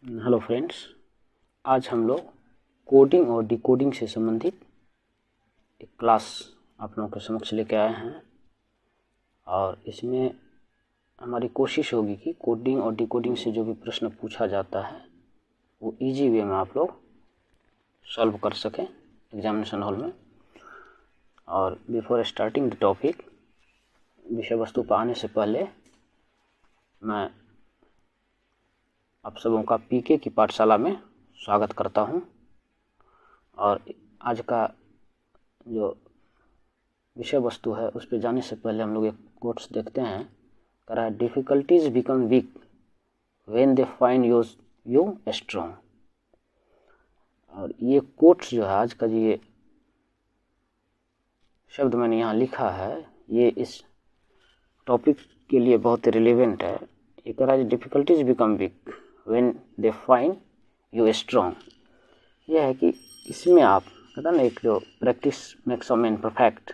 Hello friends, आज हम लोग कोडिंग और डिकोडिंग से संबंधित एक क्लास आप लोगों के समक्ष लेके आए हैं और इसमें हमारी कोशिश होगी कि कोडिंग और डिकोडिंग से जो भी प्रश्न पूछा जाता है वो इजी वे में आप लोग सॉल्व कर सकें एग्जामिनेशन हॉल में। और बिफोर स्टार्टिंग द टॉपिक, विषय वस्तु पर आने से पहले मैं आप सबों का पीके की पाठशाला में स्वागत करता हूं। और आज का जो विषय वस्तु है उस पर जाने से पहले हम लोग एक कोट्स देखते हैं। कह रहा है, difficulties become weak when they find you strong. और ये कोट्स जो है आज का ये शब्द मैंने यहाँ लिखा है, ये इस टॉपिक के लिए बहुत रिलेवेंट है। ये कह रहा है, difficulties become weak when they find you strong. यह है कि इसमें आप कहता ना, एक जो practice makes a man perfect.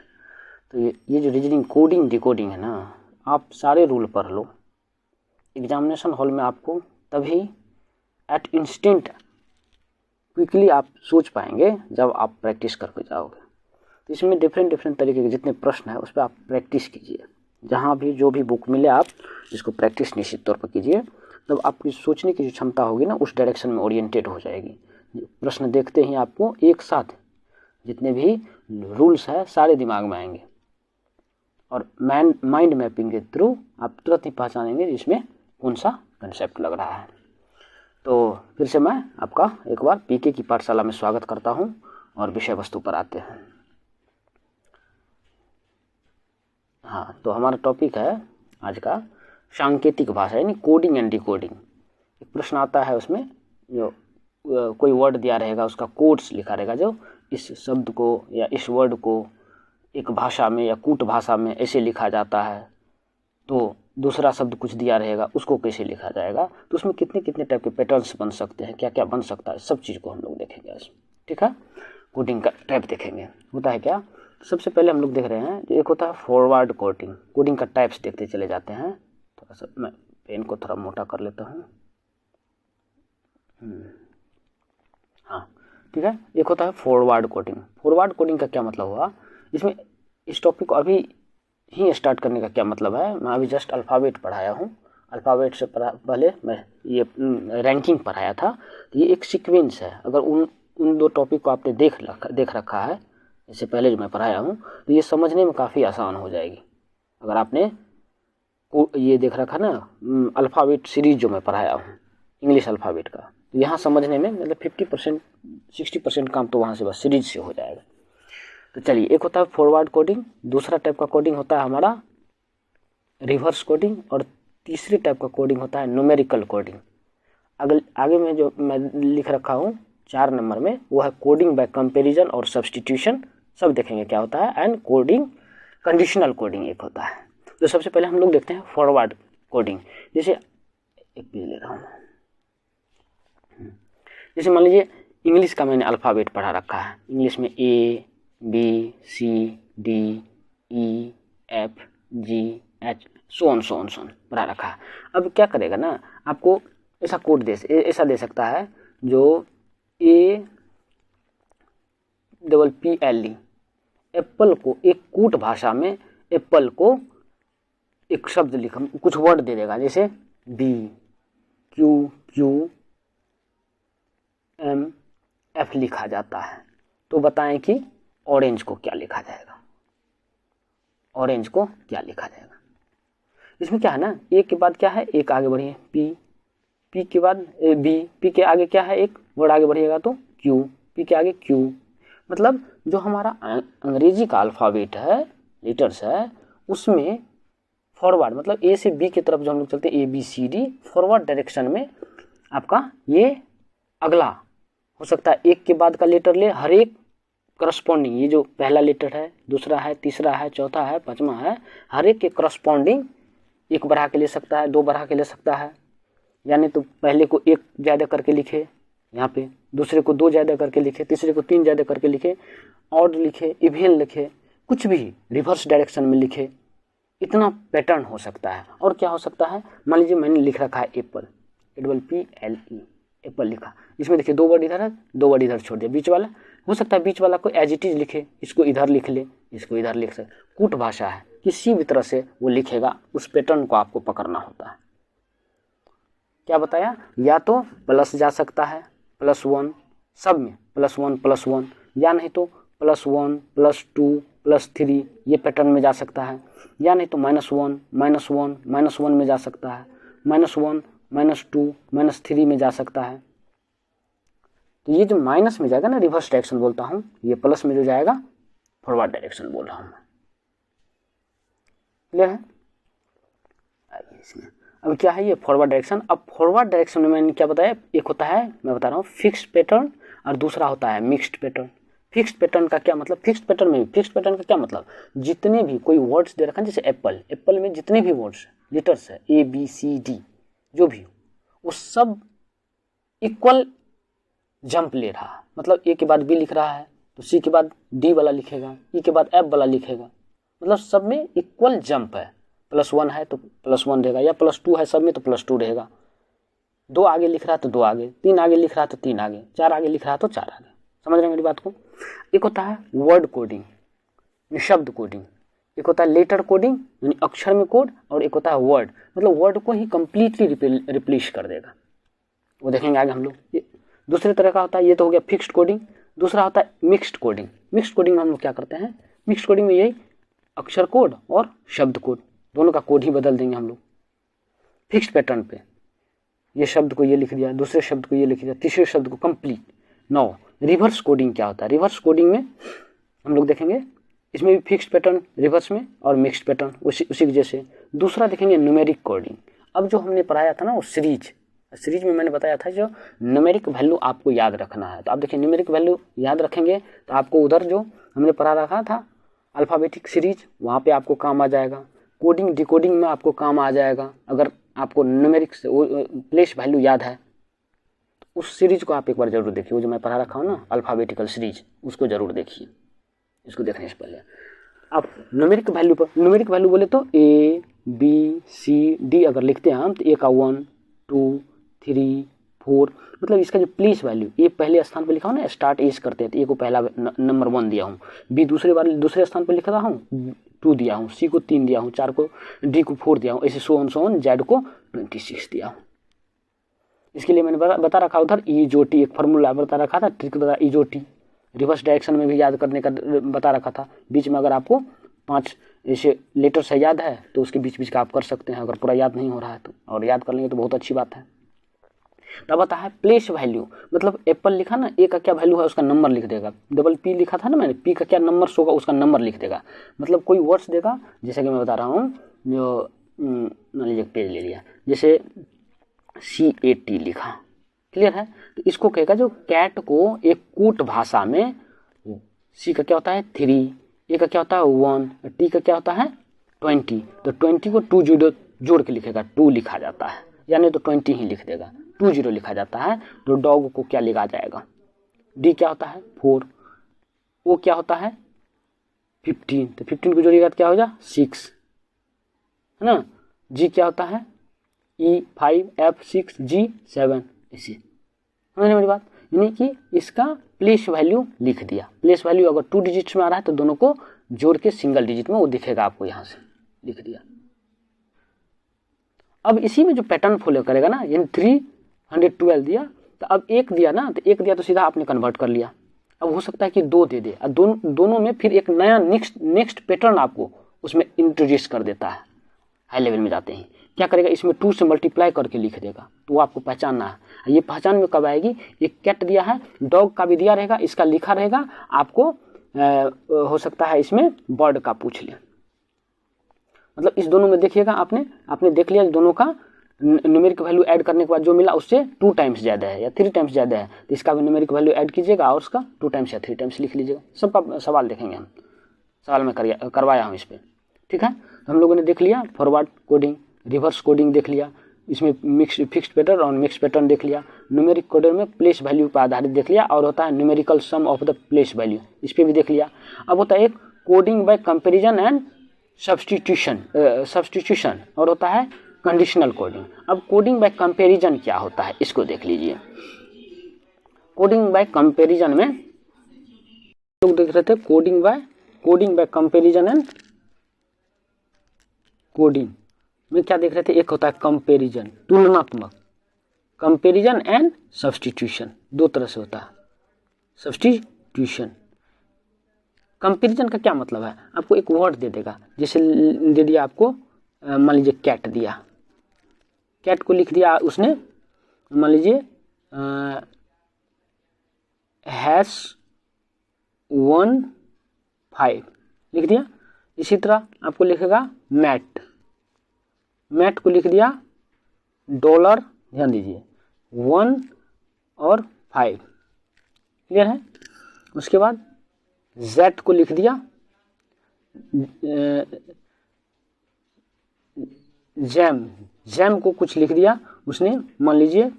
तो ये जो रीजनिंग कोडिंग डिकोडिंग है ना, आप सारे रूल पढ़ लो, एग्जामिनेशन हॉल में आपको तभी एट इंस्टेंट क्विकली आप सोच पाएंगे जब आप प्रैक्टिस करके जाओगे। तो इसमें डिफरेंट तरीके के जितने प्रश्न हैं उस पर आप प्रैक्टिस कीजिए। जहाँ भी जो भी बुक मिले आप इसको प्रैक्टिस निश्चित तौर पर कीजिए, तब आपकी सोचने की जो क्षमता होगी ना उस डायरेक्शन में ओरिएंटेड हो जाएगी। प्रश्न देखते ही आपको एक साथ जितने भी रूल्स है सारे दिमाग में आएंगे और माइंड मैपिंग के थ्रू आप तुरंत ही पहचानेंगे इसमें कौन सा कंसेप्ट लग रहा है। तो फिर से मैं आपका एक बार पीके की पाठशाला में स्वागत करता हूं और विषय वस्तु पर आते हैं। हाँ, तो हमारा टॉपिक है आज का सांकेतिक भाषा यानी कोडिंग एंड डिकोडिंग। एक प्रश्न आता है, उसमें जो कोई वर्ड दिया रहेगा उसका कोड्स लिखा रहेगा, जो इस शब्द को या इस वर्ड को एक भाषा में या कूट भाषा में ऐसे लिखा जाता है, तो दूसरा शब्द कुछ दिया रहेगा उसको कैसे लिखा जाएगा, तो उसमें कितने कितने टाइप के पैटर्न्स बन सकते हैं, क्या क्या बन सकता है, सब चीज़ को हम लोग देखेंगे आज। ठीक है, कोडिंग का टाइप देखेंगे होता है क्या। सबसे पहले हम लोग देख रहे हैं, जो एक होता है फॉरवर्ड कोडिंग। कोडिंग का टाइप्स देखते चले जाते हैं। थोड़ा सा मैं पेन को थोड़ा मोटा कर लेता हूँ। हाँ, ठीक है। एक होता है फॉरवर्ड कोडिंग। फॉरवर्ड कोडिंग का क्या मतलब हुआ, इसमें इस टॉपिक को अभी ही स्टार्ट करने का क्या मतलब है, मैं अभी जस्ट अल्फ़ाबेट पढ़ाया हूँ। अल्फ़ाबेट से पहले मैं ये रैंकिंग पढ़ाया था। तो ये एक सीक्वेंस है। अगर उन दो टॉपिक को आपने देख रखा है इससे पहले जो मैं पढ़ाया हूँ, तो ये समझने में काफ़ी आसान हो जाएगी। अगर आपने ये देख रखा ना अल्फ़ाबेट सीरीज जो मैं पढ़ाया हूँ इंग्लिश अल्फ़ाबेट का, तो यहाँ समझने में मतलब 50% 60% काम तो वहाँ से बस सीरीज से हो जाएगा। तो चलिए, एक होता है फॉरवर्ड कोडिंग, दूसरा टाइप का कोडिंग होता है हमारा रिवर्स कोडिंग, और तीसरी टाइप का कोडिंग होता है न्यूमेरिकल कोडिंग। आगे में जो मैं लिख रखा हूँ 4 नंबर में, वो है कोडिंग बाय कंपेरिजन और सब्सटीट्यूशन, सब देखेंगे क्या होता है। एंड कोडिंग कंडीशनल कोडिंग एक होता है। तो सबसे पहले हम लोग देखते हैं फॉरवर्ड कोडिंग। जैसे एक पेज ले रहा हूँ, जैसे मान लीजिए इंग्लिश का मैंने अल्फ़ाबेट पढ़ा रखा है। इंग्लिश में A B C D E F G H so on पढ़ा रखा है। अब क्या करेगा ना, आपको ऐसा कोड ऐसा दे सकता है जो APPLE एप्पल को एक कूट भाषा में एप्पल को एक शब्द लिखा, कुछ वर्ड दे देगा, जैसे BQQMF लिखा जाता है। तो बताएं कि ऑरेंज को क्या लिखा जाएगा, ऑरेंज को क्या लिखा जाएगा। इसमें क्या है ना, एक के बाद क्या है, एक आगे बढ़िए पी के बाद बी, पी के आगे क्या है, एक वर्ड आगे बढ़िएगा तो क्यू, पी के आगे क्यू। मतलब जो हमारा अंग्रेजी का अल्फ़ाबेट है, लेटर्स है, उसमें फॉरवर्ड मतलब ए से बी की तरफ जो हम लोग चलते हैं ABCD, फॉरवर्ड डायरेक्शन में आपका ये अगला हो सकता है। एक के बाद का लेटर ले, हर एक करस्पॉन्डिंग, ये जो पहला लेटर है, दूसरा है, तीसरा है, चौथा है, पांचवा है, हर एक के करस्पॉन्डिंग एक बढ़ा के ले सकता है, 2 बढ़ा के ले सकता है। यानी तो पहले को 1 ज़्यादा करके लिखे यहाँ पे, दूसरे को 2 ज़्यादा करके लिखे, तीसरे को 3 ज़्यादा करके लिखे, ऑड लिखे, इवन लिखे, कुछ भी रिवर्स डायरेक्शन में लिखे। इतना पैटर्न हो सकता है। और क्या हो सकता है, मान लीजिए मैंने लिख रखा है एप्पल, APPLE एप्पल लिखा, इसमें देखिए 2 वर्ड इधर है, 2 वर्ड इधर छोड़ दिया, बीच वाला हो सकता है बीच वाला को एज इट इज लिखे, इसको इधर लिख ले, इसको इधर लिख सकते। कूट भाषा है, किसी भी तरह से वो लिखेगा, उस पैटर्न को आपको पकड़ना होता है। क्या बताया, या तो प्लस जा सकता है, +1 सब में +1 या नहीं तो +1 +2 +3 ये पैटर्न में जा सकता है, या नहीं तो -1 में जा सकता है, -1 -2 -3 में जा सकता है। तो ये जो माइनस में जाएगा ना रिवर्स डायरेक्शन बोलता हूँ, ये प्लस में जो जाएगा फॉरवर्ड डायरेक्शन बोल रहा हूँ मैं। क्लियर है? आइए इसमें अब क्या है ये फॉरवर्ड डायरेक्शन। अब फॉरवर्ड डायरेक्शन में मैंने क्या बताया, एक होता है मैं बता रहा हूँ फिक्स्ड पैटर्न और दूसरा होता है मिक्स्ड पैटर्न। फिक्स्ड पैटर्न का क्या मतलब, फिक्स्ड पैटर्न का क्या मतलब, जितने भी कोई वर्ड्स दे रखा है, जैसे एप्पल में जितने भी वर्ड्स लेटर्स है ABCD जो भी वो सब इक्वल जंप ले रहा है, मतलब A के बाद B लिख रहा है तो C के बाद D वाला लिखेगा, E के बाद F वाला लिखेगा, मतलब सब में इक्वल जंप है। +1 है तो +1 रहेगा, या +2 है सब में तो +2 रहेगा, 2 आगे लिख रहा है तो 2 आगे, 3 आगे लिख रहा है तो 3 आगे, 4 आगे लिख रहा है तो 4 आगे। समझ रहे हैं मेरी बात को? एक होता है वर्ड कोडिंग, शब्द कोडिंग, एक होता है लेटर कोडिंग यानी अक्षर में कोड, और एक होता है वर्ड, मतलब वर्ड को ही कंप्लीटली रिप्लेस कर देगा, वो देखेंगे आगे हम लोग। ये दूसरे तरह का होता है, ये तो हो गया फिक्स्ड कोडिंग। दूसरा होता है मिक्स्ड कोडिंग। मिक्स्ड कोडिंग में हम लोग क्या करते हैं, मिक्स्ड कोडिंग में यही अक्षर कोड और शब्द कोड दोनों का कोड ही बदल देंगे हम लोग। फिक्स्ड पैटर्न पे ये शब्द को ये लिख दिया, दूसरे शब्द को ये लिख दिया, तीसरे शब्द को कंप्लीट। 9 रिवर्स कोडिंग क्या होता है, रिवर्स कोडिंग में हम लोग देखेंगे, इसमें भी फिक्स्ड पैटर्न रिवर्स में और मिक्स्ड पैटर्न उसी की जैसे। दूसरा देखेंगे न्यूमेरिक कोडिंग। अब जो हमने पढ़ाया था ना वो सीरीज में मैंने बताया था जो न्यूमेरिक वैल्यू आपको याद रखना है, तो आप देखिए न्यूमेरिक वैल्यू याद रखेंगे तो आपको उधर जो हमने पढ़ा रखा था अल्फ़ाबेटिक सीरीज वहाँ पे आपको काम आ जाएगा। कोडिंग डिकोडिंग में आपको काम आ जाएगा, अगर आपको न्यूमेरिक से प्लेस वैल्यू याद है तो उस सीरीज को आप एक बार जरूर देखिए, वो जो मैं पढ़ा रखा हूँ ना अल्फ़ाबेटिकल सीरीज, उसको जरूर देखिए। इसको देखने से पहले आप न्यूमेरिक वैल्यू बोले तो ABCD अगर लिखते हैं हम तो A का 1 2 3 4, मतलब इसका जो प्लेस वैल्यू, ए पहले स्थान पर लिखा हूँ ना, स्टार्ट एज करते हैं तो ए को पहला नंबर 1 दिया हूँ, बी दूसरे स्थान पर लिख रहा हूँ 2 दिया हूँ, सी को 3 दिया हूँ, 4 को, डी को 4 दिया हूँ, ऐसे सो ऑन जेड को 26 दिया हूँ। इसके लिए मैंने बता रखा उधर EJOT एक फार्मूला बता रखा था, ट्रिक बता EJOT। रिवर्स डायरेक्शन में भी याद करने का बता रखा था, बीच में अगर आपको 5 ऐसे लेटर से याद है तो उसके बीच का आप कर सकते हैं, अगर पूरा याद नहीं हो रहा है तो, और याद कर लेंगे तो बहुत अच्छी बात है। तब आता है प्लेस वैल्यू, मतलब एप्पल लिखा ना, ए का क्या वैल्यू है उसका नंबर लिख देगा, P लिखा था ना मैंने, P का क्या नंबर होगा उसका नंबर लिख देगा। मतलब कोई वर्ड्स देगा, जैसे कि मैं बता रहा हूँ, जो मान लीजिए पेज ले लिया, जैसे CAT लिखा, क्लियर है, तो इसको कहेगा जो कैट को एक कूट भाषा में C का क्या होता है 3, A का क्या होता है 1, T का क्या होता है 20, तो 20 को 2 0 जोड़ के लिखेगा, 2 लिखा जाता है, यानी तो 20 ही लिख देगा, 2 0 लिखा जाता है। तो डॉग को क्या लिखा जाएगा, D क्या होता है 4, O क्या होता है 15, तो 15 को जोड़िएगा तो क्या हो जाए 6, है ना। G क्या होता है E 5, F 6, G 7, ऐसे समझ मेरी बात, यानी कि इसका प्लेस वैल्यू लिख दिया। प्लेस वैल्यू अगर 2 डिजिट्स में आ रहा है तो दोनों को जोड़ के सिंगल डिजिट में वो दिखेगा आपको, यहाँ से लिख दिया। अब इसी में जो पैटर्न फॉलो करेगा ना, यानी 312 दिया तो अब 1 दिया ना, तो 1 दिया तो सीधा आपने कन्वर्ट कर लिया। अब हो सकता है कि 2 दे दे, दोनों में फिर एक नया नेक्स्ट पैटर्न आपको उसमें इंट्रोड्यूस कर देता है। हाई लेवल में जाते हैं क्या करेगा, इसमें 2 से मल्टीप्लाई करके लिख देगा, तो वो आपको पहचानना है। ये पहचान में कब आएगी, एक कैट दिया है, डॉग का भी दिया रहेगा, इसका लिखा रहेगा, आपको हो सकता है इसमें बर्ड का पूछ ले। मतलब इस दोनों में देखिएगा, आपने देख लिया दोनों का न्यूमेरिक वैल्यू ऐड करने के बाद जो मिला उससे 2 टाइम्स ज़्यादा है या 3 टाइम्स ज़्यादा है, तो इसका भी न्यूमेरिक वैल्यू ऐड कीजिएगा और उसका 2 टाइम्स या 3 टाइम्स लिख लीजिएगा। सबका सवाल देखेंगे हम, सवाल में करवाया हूँ इस पर, ठीक है। तो हम लोगों ने देख लिया फॉरवर्ड कोडिंग, रिवर्स कोडिंग देख लिया, इसमें फिक्स्ड पैटर्न और मिक्स्ड पैटर्न देख लिया, न्यूमेरिक कोडर में प्लेस वैल्यू पर आधारित देख लिया, और होता है numerical sum of the place value, इस पर भी देख लिया। अब होता है एक coding by comparison and substitution, और होता है कंडीशनल कोडिंग। अब कोडिंग बाय कंपैरिजन क्या होता है इसको देख लीजिए। कोडिंग बाय कंपैरिजन में लोग देख रहे थे coding by comparison and coding में क्या देख रहे थे, एक होता है कंपैरिजन तुलनात्मक, कंपैरिजन एंड सब्स्टिट्यूशन, दो तरह से होता है सब्स्टिट्यूशन। कंपैरिजन का क्या मतलब है, आपको एक वर्ड दे देगा, जैसे दे दिया आपको मान लीजिए कैट दिया, कैट को लिख दिया उसने मान लीजिए #15 लिख दिया। इसी तरह आपको लिखेगा मैट को लिख दिया $, ध्यान दीजिए 1 और 5, क्लियर है। उसके बाद Z को लिख दिया जैम को कुछ लिख दिया उसने, मान लीजिए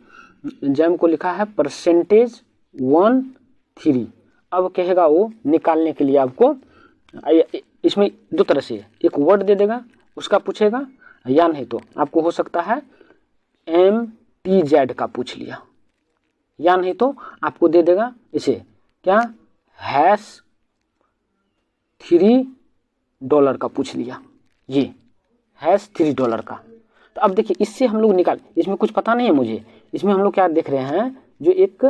जैम को लिखा है %13। अब कहेगा वो निकालने के लिए आपको, इसमें दो तरह से, एक वर्ड दे देगा उसका पूछेगा, या नहीं तो आपको हो सकता है MTZ का पूछ लिया, या नहीं तो आपको दे देगा इसे क्या $3 का पूछ लिया, ये $3 का। तो अब देखिए इससे हम लोग निकाल, इसमें कुछ पता नहीं है मुझे, इसमें हम लोग क्या देख रहे हैं, जो एक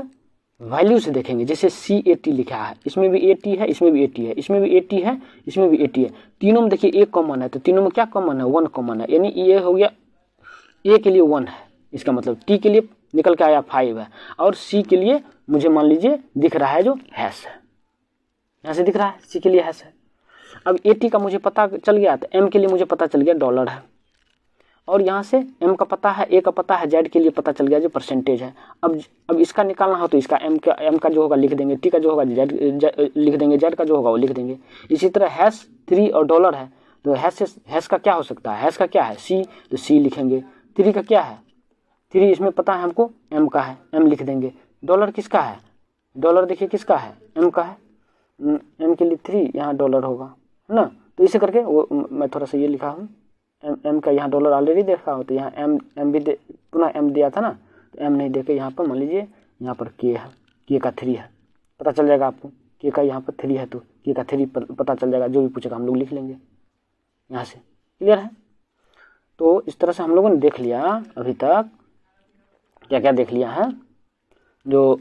वैल्यू से देखेंगे, जैसे CAT लिखा है, इसमें भी 80 है, इसमें भी 80 है, इसमें भी 80 है, इसमें भी 80 है, तीनों में देखिए एक कॉमन है, तो तीनों में क्या कॉमन है, 1 कॉमन है, यानी ये हो गया A के लिए 1 है, इसका मतलब T के लिए निकल के आया 5 है, और C के लिए मुझे मान लीजिए दिख रहा है जो हैश है, यहाँ से दिख रहा है C के लिए हैश है। अब 80 का मुझे पता चल गया, तो M के लिए मुझे पता चल गया $, है, और यहाँ से M का पता है, A का पता है, Z के लिए पता चल गया जो परसेंटेज है। अब इसका निकालना हो तो इसका M का जो होगा लिख देंगे, T का जो होगा Z लिख देंगे, Z का जो होगा वो लिख देंगे। इसी तरह $3 और $, है, तो हैश का क्या हो सकता है, हैश का क्या है C, तो C लिखेंगे। 3 का क्या है, 3 इसमें पता है हमको M का है, M लिख देंगे। $, किसका है, $, देखिए किसका है, M का है, M के लिए 3 यहाँ $, होगा, है ना। तो इसे करके वो मैं थोड़ा सा ये लिखा हूँ, M का यहाँ $, ऑलरेडी देखा हो, तो यहाँ M भी पुनः M दिया था ना, तो M नहीं देके यहाँ पर मान लीजिए यहाँ पर K है, K का 3 है, पता चल जाएगा आपको, K का यहाँ पर 3 है, तो K का 3 पता चल जाएगा, जो भी पूछेगा हम लोग लिख लेंगे यहाँ से, क्लियर है। तो इस तरह से हम लोगों ने देख लिया अभी तक, क्या क्या देख लिया है, जो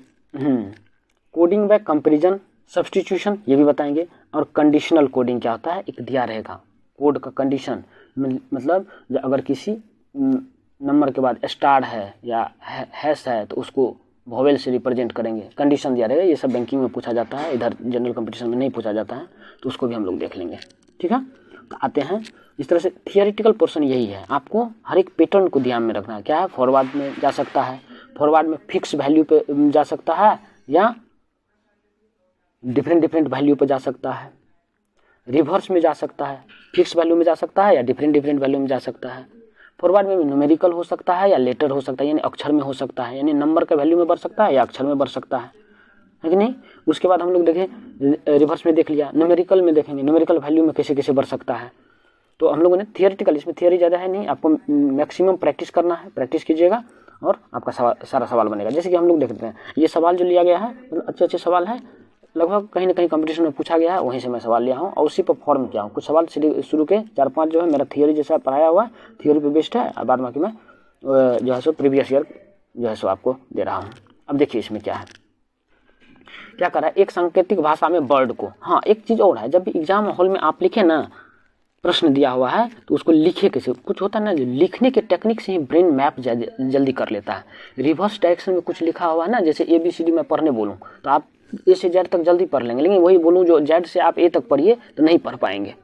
कोडिंग बाय कंपैरिजन सब्स्टिट्यूशन ये भी बताएंगे, और कंडीशनल कोडिंग क्या होता है, एक दिया रहेगा कोड का कंडीशन, मतलब अगर किसी नंबर के बाद स्टार है या हैश है तो उसको वोवेल से रिप्रेजेंट करेंगे, कंडीशन दिया रहेगा। ये सब बैंकिंग में पूछा जाता है, इधर जनरल कंपटीशन में नहीं पूछा जाता है, तो उसको भी हम लोग देख लेंगे, ठीक है। तो आते हैं इस तरह से, थियोरेटिकल पोर्शन यही है, आपको हर एक पैटर्न को ध्यान में रखना है। क्या है, फॉरवर्ड में जा सकता है, फॉरवर्ड में फिक्स वैल्यू पे जा सकता है, या डिफरेंट वैल्यू पे जा सकता है, रिवर्स में जा सकता है, फिक्स वैल्यू में जा सकता है, या डिफरेंट वैल्यू में जा सकता है। फॉरवर्ड में न्यूमेरिकल हो सकता है या लेटर हो सकता है, यानी अक्षर में हो सकता है, यानी नंबर का वैल्यू में बढ़ सकता है या अक्षर में बढ़ सकता है कि नहीं। उसके बाद हम लोग देखें, रिवर्स में देख लिया, न्यूमेरिकल में देखेंगे न्यूमेरिकल वैल्यू में कैसे कैसे बढ़ सकता है। तो हम लोगों ने थियोरेटिकल, इसमें थियोरी ज़्यादा है नहीं, आपको मैक्सिमम प्रैक्टिस करना है, प्रैक्टिस कीजिएगा और आपका सारा सवाल बनेगा। जैसे कि हम लोग देखते हैं, ये सवाल जो लिया गया है मतलब अच्छे सवाल है, लगभग कहीं ना कहीं कंपटीशन में पूछा गया है, वहीं से मैं सवाल लिया हूँ और उसी पर फॉर्म किया हूँ। कुछ सवाल शुरू के 4-5 जो है मेरा थियोरी जैसा पढ़ाया हुआ है, थियोरी पे बेस्ड है, और बाद बाकी मैं जो है सो प्रीवियस ईयर जो है सो आपको दे रहा हूँ। अब देखिए इसमें क्या है, क्या कर रहा है, एक सांकेतिक भाषा में वर्ड को, हाँ एक चीज़ और है, जब भी एग्जाम हॉल में आप लिखे ना, प्रश्न दिया हुआ है तो उसको लिखे कैसे, कुछ होता है ना, लिखने के टेक्निक से ही ब्रेन मैप जल्दी कर लेता है। रिवर्स डायरेक्शन में कुछ लिखा हुआ है ना, जैसे ABCD मैं पढ़ने बोलूँ तो आप A से Z तक जल्दी पढ़ लेंगे, लेकिन वही बोलूँ जो Z से आप A तक पढ़िए तो नहीं पढ़ पाएंगे,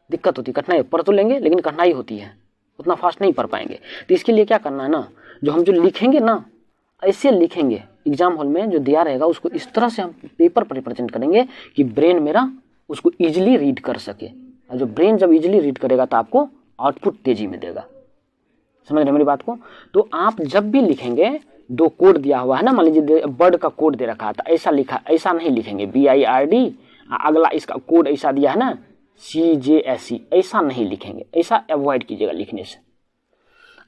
दिक्कत होती है, कठिनाई, पढ़ तो लेंगे लेकिन कठिनाई होती है, उतना फास्ट नहीं पढ़ पाएंगे। तो इसके लिए क्या करना है ना, जो हम जो लिखेंगे ना ऐसे लिखेंगे, एग्जाम हॉल में जो दिया रहेगा उसको इस तरह से हम पेपर पर रिप्रेजेंट करेंगे कि ब्रेन मेरा उसको ईजिली रीड कर सके, और जो ब्रेन जब इजीली रीड करेगा तो आपको आउटपुट तेजी में देगा। समझ रहे मेरी बात को। तो आप जब भी लिखेंगे, 2 कोड दिया हुआ है ना, मान लीजिए वर्ड का कोड दे रखा है तो ऐसा लिखा, ऐसा नहीं लिखेंगे BIRD, अगला इसका कोड ऐसा दिया है ना CJSE, ऐसा नहीं लिखेंगे, ऐसा अवॉइड कीजिएगा लिखने से।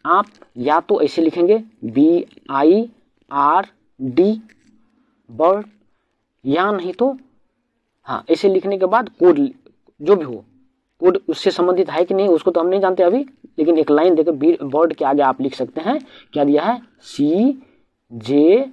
आप या तो ऐसे लिखेंगे BIRD बर्ड, या नहीं तो हाँ ऐसे लिखने के बाद कोड जो भी हो, कोड उससे संबंधित है कि नहीं उसको तो हम नहीं जानते अभी, लेकिन एक लाइन देकर बर्ड के आगे आप लिख सकते हैं, क्या दिया है CJSE,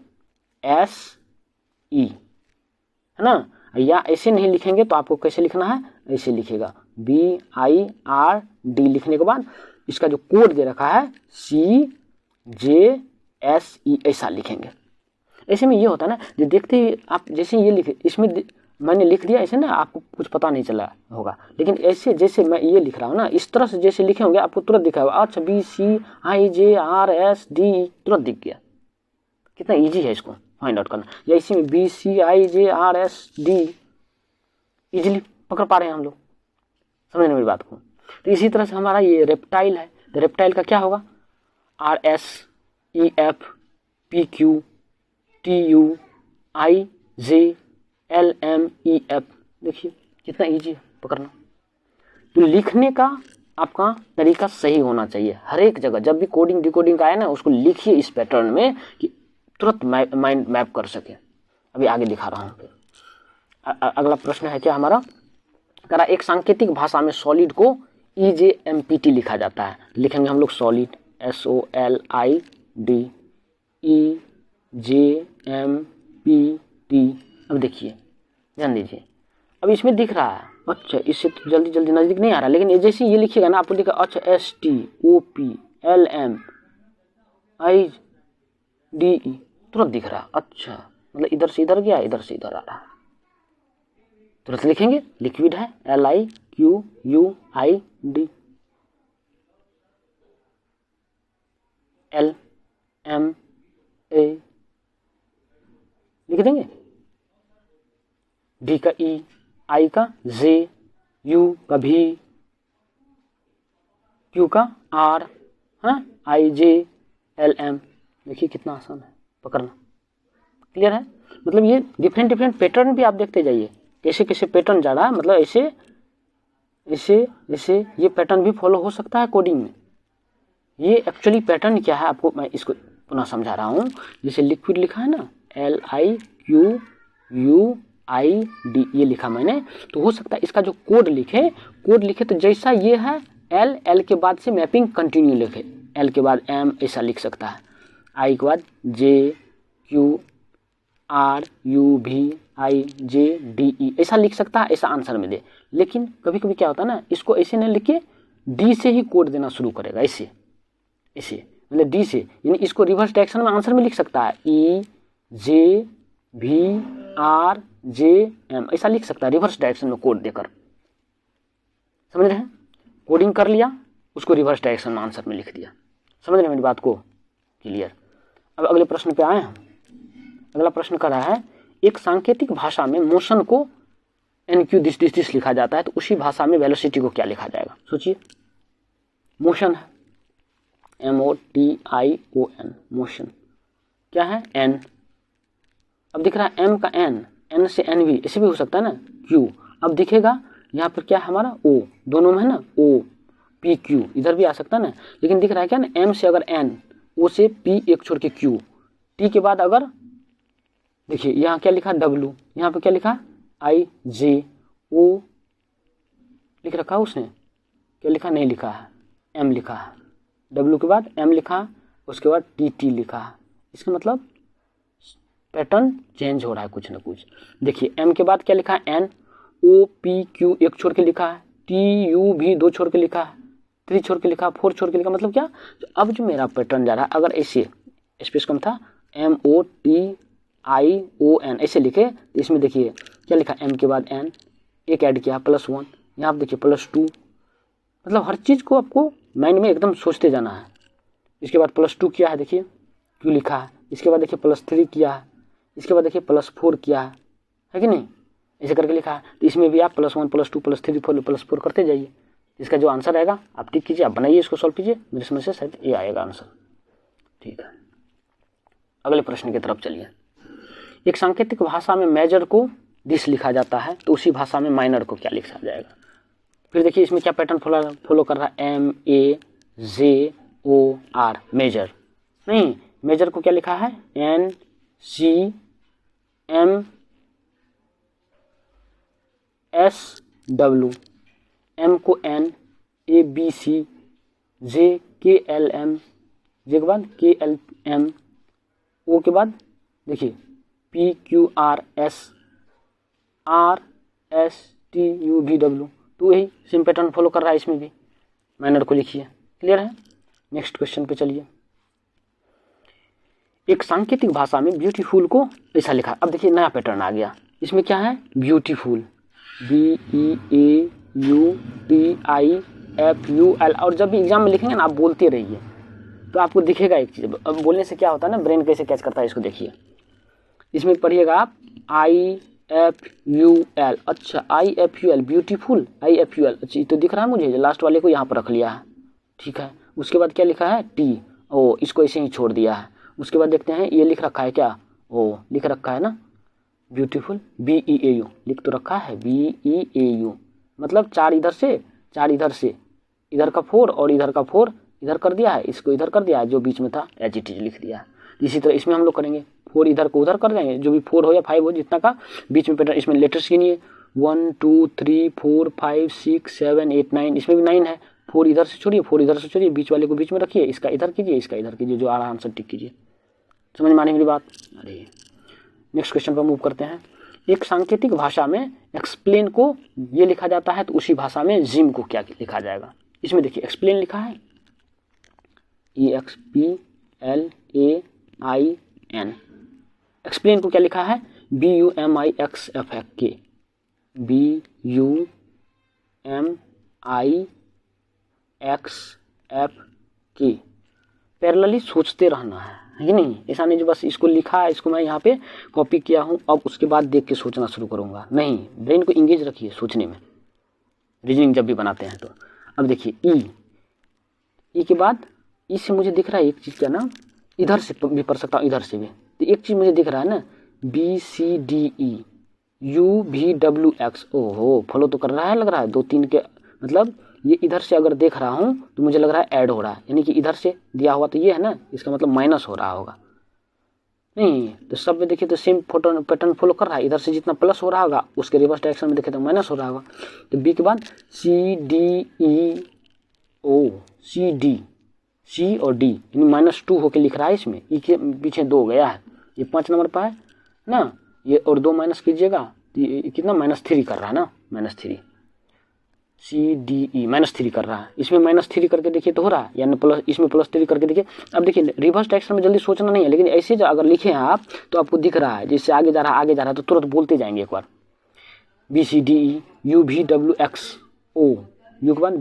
है ना। या ऐसे नहीं लिखेंगे तो आपको कैसे लिखना है, ऐसे लिखेगा BIRD, लिखने के बाद इसका जो कोड दे रखा है CJSE, ऐसा लिखेंगे। ऐसे में ये होता है ना, जो देखते ही आप जैसे ये लिखे, इसमें मैंने लिख दिया ऐसे ना, आपको कुछ पता नहीं चला होगा, लेकिन ऐसे जैसे मैं ये लिख रहा हूँ ना, इस तरह से जैसे लिखे होंगे आपको तुरंत दिखा होगा। अच्छा BCIJRSD तुरंत दिख गया, कितना इजी है इसको फाइंड आउट करना। या इसी में BCIJRSD इजीली पकड़ पा रहे हैं हम लोग, समझने मेरी बात को। तो इसी तरह से हमारा ये रेप्टाइल है, तो रेप्टाइल का क्या होगा RSEFPQTUIJLMEF, देखिए कितना इजी है पकड़ना। तो लिखने का आपका तरीका सही होना चाहिए हर एक जगह, जब भी कोडिंग डिकोडिंग का आए ना उसको लिखिए इस पैटर्न में कि तुरंत माइंड मैप कर सके। अभी आगे दिखा रहा हूँ। अगला प्रश्न है क्या हमारा, करा एक सांकेतिक भाषा में सॉलिड को EJMPT लिखा जाता है, लिखेंगे हम लोग सॉलिड SOLID EJMPT। अब देखिए ध्यान दीजिए, अब इसमें दिख रहा है, अच्छा इससे तो जल्दी जल्दी नज़दीक नहीं आ रहा, लेकिन जैसे ये लिखिएगा ना आपको दिखा, अच्छा STOPLMIDE तुरंत दिख रहा है। अच्छा मतलब इधर से इधर गया, इधर से इधर आ रहा है, तुरंत लिखेंगे लिक्विड है LIQUID LMA लिख देंगे, D का E, I का J, U का V, Q का R, है ना, IJLM। देखिए कितना आसान है पकड़ना, क्लियर है। मतलब ये डिफरेंट पैटर्न भी आप देखते जाइए, कैसे कैसे पैटर्न जा रहा है, मतलब ऐसे ऐसे ऐसे ये पैटर्न भी फॉलो हो सकता है कोडिंग में। ये एक्चुअली पैटर्न क्या है आपको मैं इसको पुनः समझा रहा हूँ। जैसे लिक्विड लिखा है ना LIQUID, ये लिखा मैंने, तो हो सकता है इसका जो कोड लिखे तो जैसा ये है L के बाद से मैपिंग कंटिन्यू लिखे, L के बाद M ऐसा लिख सकता है, I के बाद JQRUVIJDE ऐसा लिख सकता है, ऐसा आंसर में दे। लेकिन कभी कभी क्या होता है ना, इसको ऐसे नहीं लिख के D से ही कोड देना शुरू करेगा, ऐसे मतलब D से, यानी इसको रिवर्स डायरेक्शन में आंसर में लिख सकता है EJVRJM ऐसा लिख सकता है रिवर्स डायरेक्शन में कोड देकर, समझ रहे हैं। कोडिंग कर लिया, उसको रिवर्स डायरेक्शन में आंसर में लिख दिया, समझ रहे हैं मेरी बात को, क्लियर। अब अगले प्रश्न पे आए हम। अगला प्रश्न कर रहा है एक सांकेतिक भाषा में मोशन को NQ दिस लिखा जाता है, तो उसी भाषा में वेलोसिटी को क्या लिखा जाएगा, सोचिए। मोशन है MOTION, मोशन क्या है N, अब दिख रहा है M का N से NV ऐसे भी हो सकता है ना Q। अब दिखेगा यहाँ पर क्या है हमारा O, दोनों में है ना OPQ, इधर भी आ सकता है ना, लेकिन दिख रहा है क्या ना M से अगर N, O से P एक छोड़ के Q, T के बाद अगर देखिए यहाँ क्या लिखा W, यहाँ पर क्या लिखा IJO लिख रखा है उसने, क्या लिखा नहीं लिखा है, M लिखा है, W के बाद M लिखा, उसके बाद TT लिखा है। इसका मतलब पैटर्न चेंज हो रहा है कुछ ना कुछ। देखिए M के बाद क्या लिखा है N, OPQ एक छोड़ के लिखा है, TU भी दो छोड़ के लिखा है, 3 छोड़ के लिखा, 4 छोड़ के लिखा, मतलब क्या, अब जो मेरा पैटर्न जा रहा है अगर ऐसे स्पेस कम था MOTION ऐसे लिखे, तो इसमें देखिए क्या लिखा M के बाद N, एक ऐड किया +1, यहाँ आप देखिए +2, मतलब हर चीज़ को आपको माइंड में एकदम सोचते जाना है। इसके बाद +2 किया है, देखिए Q लिखा है, इसके बाद देखिए +3 किया है, इसके बाद देखिए +4 किया है कि नहीं, ऐसे करके लिखा है। तो इसमें भी आप +1 +2 +3 +4 करते जाइए, इसका जो आंसर आएगा आप टिक कीजिए, आप बनाइए, इसको सॉल्व कीजिए, मेरे समझ से शायद ये आएगा आंसर, ठीक है। अगले प्रश्न की तरफ चलिए। एक सांकेतिक भाषा में मेजर को दिस लिखा जाता है, तो उसी भाषा में माइनर को क्या लिखा जाएगा। फिर देखिए इसमें क्या पैटर्न फॉलो कर रहा है मेजर, नहीं मेजर को क्या लिखा है NCMSW, M को N, ABC, J KLM, J के बाद KLM, O के बाद देखिए PQRS, RSTUVW। तो यही सेम पैटर्न फॉलो कर रहा है इसमें भी, माइनर को लिखिए। क्लियर है? नेक्स्ट क्वेश्चन पे चलिए। एक सांकेतिक भाषा में ब्यूटीफुल को ऐसा लिखा। अब देखिए नया पैटर्न आ गया, इसमें क्या है ब्यूटीफुल, BEAUTIFUL। और जब भी एग्जाम में लिखेंगे ना आप बोलते रहिए तो आपको दिखेगा एक चीज़। अब बोलने से क्या होता है ना, ब्रेन कैसे कैच करता है इसको देखिए। इसमें पढ़िएगा आप IFUL, अच्छा IFUL ब्यूटीफुल, IFUL, अच्छा तो दिख रहा है मुझे, लास्ट वाले को यहाँ पर रख लिया है, ठीक है। उसके बाद क्या लिखा है T, ओ इसको ऐसे ही छोड़ दिया है। उसके बाद देखते हैं ये लिख रखा है क्या, ओ लिख रखा है ना ब्यूटीफुल, BEAU लिख तो रखा है, BEAU मतलब 4 इधर से 4 इधर से, इधर का 4 और इधर का 4 इधर कर दिया है, इसको इधर कर दिया है, जो बीच में था एज इट इज लिख दिया है। इसी तरह इसमें हम लोग करेंगे 4 इधर को उधर कर देंगे, जो भी 4 हो या 5 हो जितना का बीच में पैटर्न। इसमें लेटर्स गिनिए 1 2 3 4 5 6 7 8 9, इसमें भी 9 है। 4 इधर से छोड़िए, 4 इधर से छोड़िए, बीच वाले को बीच में रखिए, इसका इधर कीजिए, इसका इधर कीजिए, जो आ रहा आंसर टिक कीजिए। समझ में आ रही मेरी बात? अरे नेक्स्ट क्वेश्चन पर मूव करते हैं। एक सांकेतिक भाषा में एक्सप्लेन को ये लिखा जाता है तो उसी भाषा में जिम को क्या लिखा जाएगा। इसमें देखिए एक्सप्लेन लिखा है EXPLAIN, एक्सप्लेन को क्या लिखा है BUMIXFK, BUMIXFK। पैरेलली सोचते रहना है कि नहीं, ऐसा नहीं जो बस इसको लिखा है, इसको मैं यहाँ पे कॉपी किया हूँ अब उसके बाद देख के सोचना शुरू करूँगा, नहीं ब्रेन को इंगेज रखिए सोचने में, रीजनिंग जब भी बनाते हैं तो। अब देखिए ई के बाद ई से मुझे दिख रहा है एक चीज़ क्या ना, इधर से भी पढ़ सकता हूँ इधर से भी, तो एक चीज़ मुझे दिख रहा है ना BCDE UVWX, ओहो फॉलो तो कर रहा है लग रहा है, 2 3 के मतलब ये इधर से अगर देख रहा हूँ तो मुझे लग रहा है ऐड हो रहा है, यानी कि इधर से दिया हुआ तो ये है ना, इसका मतलब माइनस हो रहा होगा, नहीं तो सब में देखिए तो सेम पैटर्न फॉलो कर रहा है, इधर से जितना प्लस हो रहा होगा उसके रिवर्स डायरेक्शन में देखे तो माइनस हो रहा होगा। तो बी के बाद CDEO, CD, C और D यानी -2 होके लिख रहा है इसमें, ई के पीछे 2 गया है, ये 5 नंबर पर है ना, ये और 2 माइनस कीजिएगा तो ये कितना -3 कर रहा है ना, -3 CDE -3 कर रहा है, इसमें -3 करके देखिए तो हो रहा है, यानी प्लस इसमें +3 करके देखिए। अब देखिए रिवर्स डायरेक्शन में जल्दी सोचना नहीं है, लेकिन ऐसे अगर लिखे हैं आप तो आपको दिख रहा है जैसे आगे जा रहा है तो तुरंत बोलते जाएंगे एक बार BCDE UVWXO, यू के बाद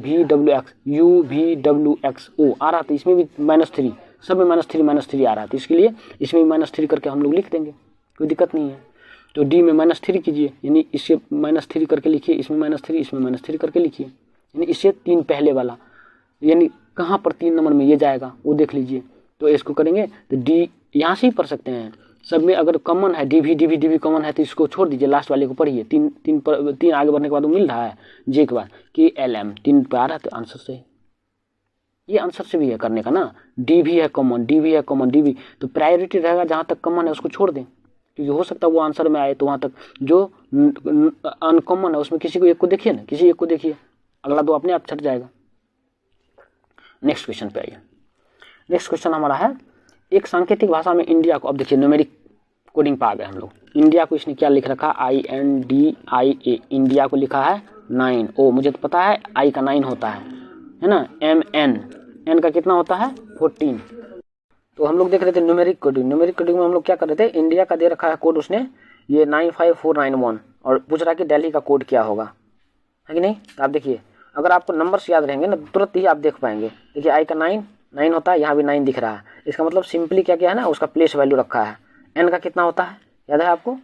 VWXO आ रहा था, इसमें भी -3, सब में -3 आ रहा था, इसके लिए इसमें भी -3 करके हम लोग लिख देंगे, कोई दिक्कत नहीं है। तो D में -3 कीजिए, यानी इससे -3 करके लिखिए, इसमें -3 इसमें -3 करके लिखिए, यानी इससे 3 पहले वाला, यानी कहाँ पर 3 नंबर में ये जाएगा वो देख लीजिए। तो इसको करेंगे तो D यहाँ से ही पढ़ सकते हैं, सब में अगर कॉमन है DV कॉमन है तो इसको छोड़ दीजिए, लास्ट वाले को पढ़िए। 3 आगे बढ़ने के बाद वो मिल रहा है, J के बाद KLM 3 पे आ रहा है तो आंसर से ये आंसर से भी है करने का ना, DV है कॉमन, DV तो प्रायोरिटी रहेगा जहाँ तक कॉमन है उसको छोड़ दें, क्योंकि हो सकता है वो आंसर में आए तो वहाँ तक जो अनकॉमन है उसमें किसी को एक को देखिए ना, किसी एक को देखिए, अगला 2 अपने आप छट जाएगा। नेक्स्ट क्वेश्चन पे आइए। नेक्स्ट क्वेश्चन हमारा है एक सांकेतिक भाषा में इंडिया को, अब देखिए न्यूमेरिक कोडिंग पे आ गए हम लोग। इंडिया को इसने क्या लिख रखा INDIA, इंडिया को लिखा है 9, ओ मुझे तो पता है I का 9 होता है ना, MN का कितना होता है 14। तो हम लोग देख रहे थे न्यूमेरिक कोडिंग में हम लोग क्या कर रहे थे, इंडिया का दे रखा है कोड उसने ये 95491 और पूछ रहा है कि दिल्ली का कोड क्या होगा, है कि नहीं। तो आप देखिए अगर आपको नंबर्स याद रहेंगे ना तुरंत ही आप देख पाएंगे। देखिए I का 9 होता है, यहाँ भी 9 दिख रहा है, इसका मतलब सिंपली क्या क्या है ना उसका प्लेस वैल्यू रखा है। N का कितना होता है याद है आपको,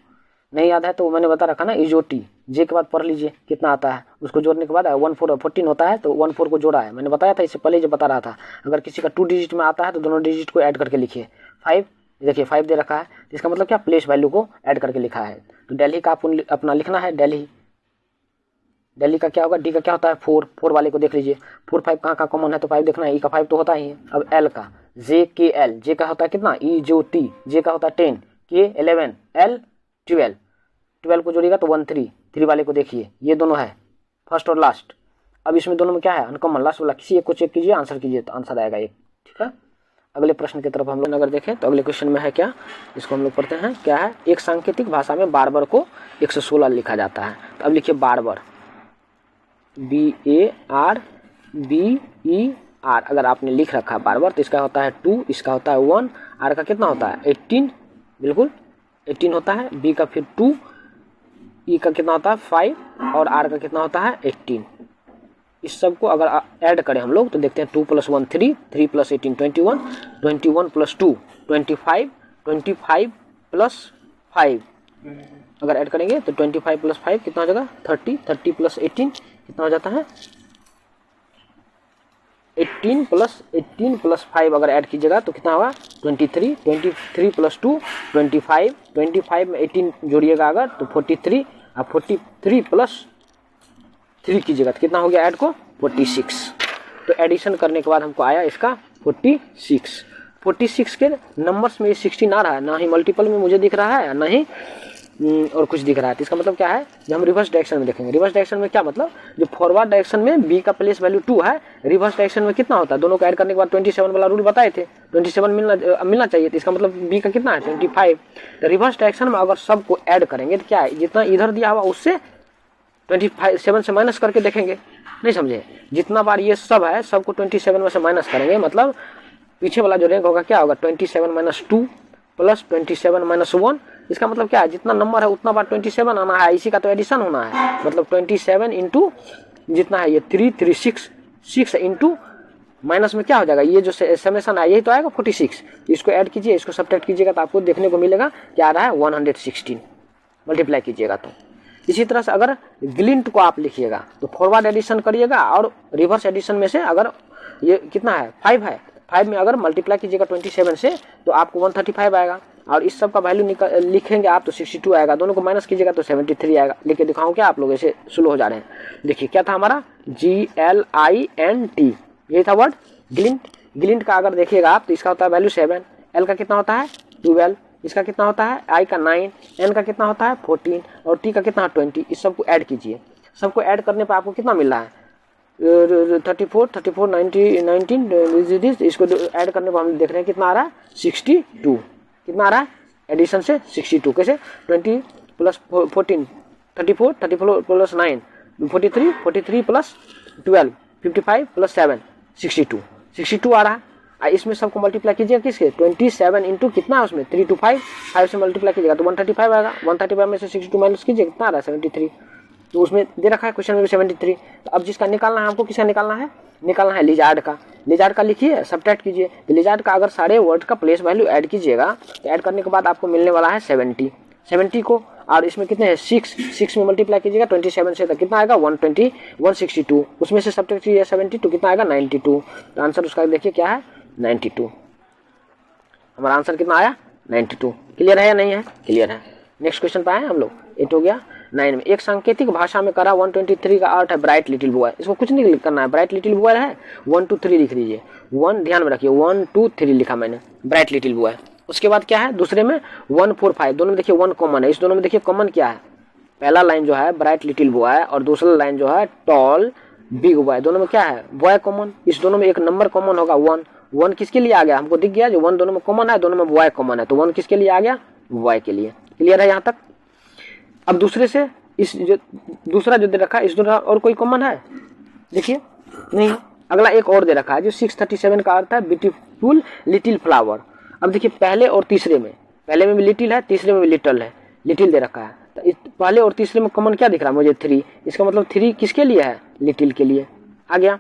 नहीं याद है तो मैंने बता रखा ना इजोटी, J के बाद पढ़ लीजिए कितना आता है, उसको जोड़ने के बाद 14 होता है तो 14 को जोड़ा है, मैंने बताया था इससे पहले जो बता रहा था। अगर किसी का 2 डिजिट में आता है तो दोनों डिजिट को ऐड करके लिखिए। 5 देखिए 5 दे रखा है, इसका मतलब क्या प्लेस वैल्यू को ऐड करके लिखा है। तो दिल्ली का अपना लिखना है दिल्ली, दिल्ली का क्या होगा, डी का क्या होता है 4, 4 वाले को देख लीजिए, 4 5 कहाँ कॉमन है तो 5 देखना है, ई का 5 तो होता ही है। अब एल का, जे के एल, जे का होता है कितना, ई जो टी, जे का होता है 10, के 11, एल 12, 12 को जोड़िएगा तो 1 3, 3 वाले को देखिए, ये दोनों है फर्स्ट और लास्ट। अब इसमें दोनों में क्या है, अनकॉमन, लास्ट वाला किसी एक को चेक कीजिए, आंसर कीजिए तो आंसर आएगा एक। ठीक है, अगले प्रश्न की तरफ हम लोग अगर देखें तो अगले क्वेश्चन में है क्या, इसको हम लोग पढ़ते हैं। क्या है, एक सांकेतिक भाषा में बारबर को 116 लिखा जाता है। तो अब लिखिए बारबर, BARBER, अगर आपने लिख रखा है बारबर तो इसका होता है 2, इसका होता है 1, आर का कितना होता है 18, बिल्कुल 18 होता है, बी का फिर 2, ई का कितना होता है 5 और आर का कितना होता है 18। इस सब को अगर ऐड करें हम लोग तो देखते हैं 2 + 1 3, 3 + 18 21, 21 + 2 25, 25 + 5 अगर ऐड करेंगे तो 25 + 5 कितना हो जाएगा 30, 30 + 18 कितना हो जाता है 18 + 5 अगर ऐड कीजिएगा तो कितना होगा 23, 23 + 2 25, 25 में 18 जोड़िएगा अगर तो 43, अब 43 + 3 कीजिएगा तो कितना हो गया ऐड को 46। तो एडिशन करने के बाद हमको आया इसका 46। 46 के नंबर्स में 16 आ रहा है, ना ही मल्टीपल में मुझे दिख रहा है ना ही और कुछ दिख रहा है। तो इसका मतलब क्या है, जब हम रिवर्स डायरेक्शन में देखेंगे, रिवर्स डायरेक्शन में क्या मतलब, जो फॉरवर्ड डायरेक्शन में बी का प्लेस वैल्यू 2 है, रिवर्स डायरेक्शन में कितना होता है, दोनों को ऐड करने के बाद 27 वाला रूल बताए थे, 27 मिलना चाहिए। तो इसका मतलब बी का कितना है 25। तो रिवर्स डायरेक्शन में अगर सबको ऐड करेंगे तो क्या है, जितना इधर दिया हुआ उससे 27 से माइनस करके देखेंगे, नहीं समझे, जितना बार ये सब है सबको 27 में से माइनस करेंगे, मतलब पीछे वाला जो रैंक होगा क्या होगा 27 - 2 + 27 - 1। इसका मतलब क्या है, जितना नंबर है उतना बार 27 आना है, इसी का तो एडिशन होना है, मतलब 27 इंटू जितना है ये 3 6 इंटू माइनस में क्या हो जाएगा, ये जो समेशन है यही तो आएगा 46। इसको ऐड कीजिए, इसको सब्ट्रैक्ट कीजिएगा तो आपको देखने को मिलेगा क्या आ रहा है 116, मल्टीप्लाई कीजिएगा तो। इसी तरह से अगर ग्लिंट को आप लिखिएगा तो फॉरवर्ड एडिशन करिएगा और रिवर्स एडिशन में से अगर ये कितना है 5 है, 5 में अगर मल्टीप्लाई कीजिएगा 27 से तो आपको 135 आएगा, और इस सब का वैल्यू लिखेंगे आप तो 62 आएगा, दोनों को माइनस कीजिएगा तो 73 आएगा। लिख के दिखाऊं क्या, आप लोग ऐसे स्लो हो जा रहे हैं। देखिए क्या था हमारा GLINT, ये था वर्ड ग्लिंट। ग्लिंट का अगर देखिएगा आप तो इसका होता है वैल्यू 7, एल का कितना होता है 12, इसका कितना होता है आई का 9, एन का कितना होता है 14 और टी का कितना 20। इस सबको ऐड कीजिए, सबको ऐड करने पर आपको कितना मिल रहा है 34 90 19, इसको ऐड करने पर हम देख रहे हैं कितना आ रहा है 62, कितना आ रहा है एडिशन से 62। कैसे 20 + 14 34, 34 + 9 43, 43 + 12 55 + 7 62 आ रहा है। इसमें सबको मल्टीप्लाई कीजिएगा किसके 27 इंटू कितना है उसमें 3 to 5 से मल्टीप्लाई कीजिएगा तो 135 आएगा। 135 में से 62 माइनस कीजिए कितना आ रहा है 73। तो उसमें दे रखा है क्वेश्चन में 73। तो अब जिसका निकालना है हमको, किसका निकालना है लिजार्ड का। लिजार्ड का लिखिए, सब्ट्रैक्ट कीजिए। तो लिजार्ड का अगर सारे वर्ड का प्लेस वैल्यू ऐड कीजिएगा तो ऐड करने के बाद आपको मिलने वाला है 70 को, और इसमें कितने हैं 6 में मल्टीप्लाई कीजिएगा 27 से तो कितना आएगा 120 162, उसमें से सब्ट्रैक्ट कीजिए 70 तो कितना आएगा 92। तो आंसर उसका देखिए क्या है 92। हमारा आंसर कितना आया 92। क्लियर है या नहीं है? क्लियर है। नेक्स्ट क्वेश्चन पे आए हम लोग। 8 हो गया। 9 में एक सांकेतिक भाषा में करा 123 का अर्थ है ब्राइट लिटिल बॉय। इसको कुछ नहीं करना है, ब्राइट लिटिल बॉय है 1 2 3 लिख लीजिए। 1 ध्यान में रखिए 1 2 3 लिखा मैंने ब्राइट लिटिल बॉय। उसके बाद क्या है दूसरे में 1 4 5, दोनों में देखिए 1 कॉमन है। इस दोनों में देखिए कॉमन क्या है, पहला लाइन जो है ब्राइट लिटिल बॉय और दूसरा लाइन जो है टॉल बिग बॉय, दोनों में क्या है बॉय कॉमन। इस दोनों में एक नंबर कॉमन होगा 1 किसके लिए आ गया हमको दिख गया, जो 1 दोनों में कॉमन है, दोनों में बॉय कॉमन है, तो 1 किसके लिए आ गया बॉय के लिए। क्लियर है यहाँ तक। अब दूसरे से इस जो दूसरा जो दे रखा है इस दोनों और कोई कॉमन है देखिए नहीं। अगला एक और दे रखा है जो 637 का अर्थ है ब्यूटीफुल लिटिल फ्लावर। अब देखिए पहले और तीसरे में, पहले में भी लिटिल है तीसरे में भी लिटिल है, लिटिल दे रखा है। तो इस पहले और तीसरे में कॉमन क्या दिख रहा है मुझे 3, इसका मतलब 3 किसके लिए है लिटिल के लिए। आ गया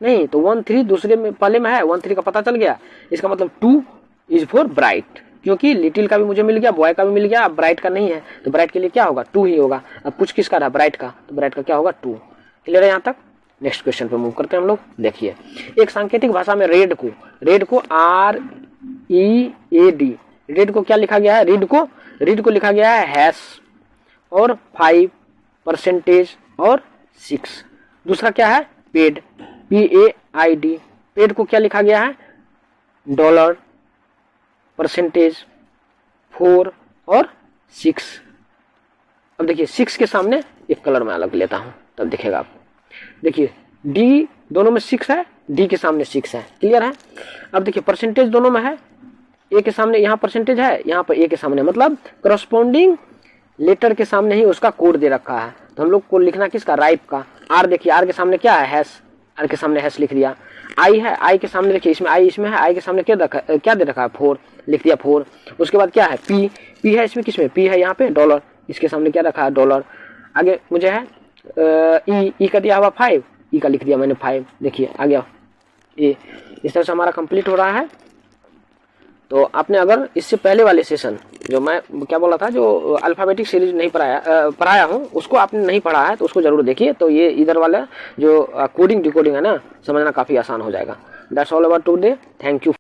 नहीं तो 1 3 दूसरे में पहले में है 1 3 का पता चल गया। इसका मतलब 2 इज फॉर ब्राइट, क्योंकि लिटिल का भी मुझे मिल गया बॉय का भी मिल गया, अब ब्राइट का नहीं है तो ब्राइट के लिए क्या होगा 2 ही होगा। अब कुछ किसका रहा ब्राइट का, तो ब्राइट का क्या होगा 2। क्लियर है यहाँ तक। नेक्स्ट क्वेश्चन पे मूव करते हैं हम लोग। देखिए एक सांकेतिक भाषा में रेड को READ, रेड को क्या लिखा गया है, रीड को लिखा गया है हैश और 5% और 6। दूसरा क्या है, पेड, PAID, पेड को क्या लिखा गया है, डॉलर, परसेंटेज, 4 और 6। अब देखिए 6 के सामने एक कलर में अलग लेता हूँ तब दिखेगा आपको। देखिए डी दोनों में 6 है, डी के सामने 6 है, क्लियर है। अब देखिए परसेंटेज दोनों में है, ए के सामने यहाँ परसेंटेज है, यहाँ पर ए के सामने, मतलब करस्पॉन्डिंग लेटर के सामने ही उसका कोड दे रखा है। तो हम लोग को लिखना किसका, राइप का। आर देखिए, आर के सामने क्या है, हैश, आर के सामने हैश लिख दिया। आई है, आई के सामने देखिए इसमें आई इसमें है, आई के सामने क्या दे रखा है, 4 लिख दिया 4। उसके बाद क्या है, पी, पी है इसमें, किसमें पी है, यहाँ पे डॉलर, इसके सामने क्या रखा है, डॉलर। आगे मुझे है ई का दिया हुआ 5, ई का लिख दिया मैंने 5, देखिए आ गया ए। इस तरह से हमारा कंप्लीट हो रहा है। तो आपने अगर इससे पहले वाले सेशन जो मैं क्या बोला था, जो अल्फ़ाबेटिक सीरीज नहीं पढ़ाया हूँ, उसको आपने नहीं पढ़ा है तो उसको जरूर देखिए। तो ये इधर वाला जो कोडिंग डिकोडिंग है ना, समझना काफ़ी आसान हो जाएगा। That's all about today, thank you.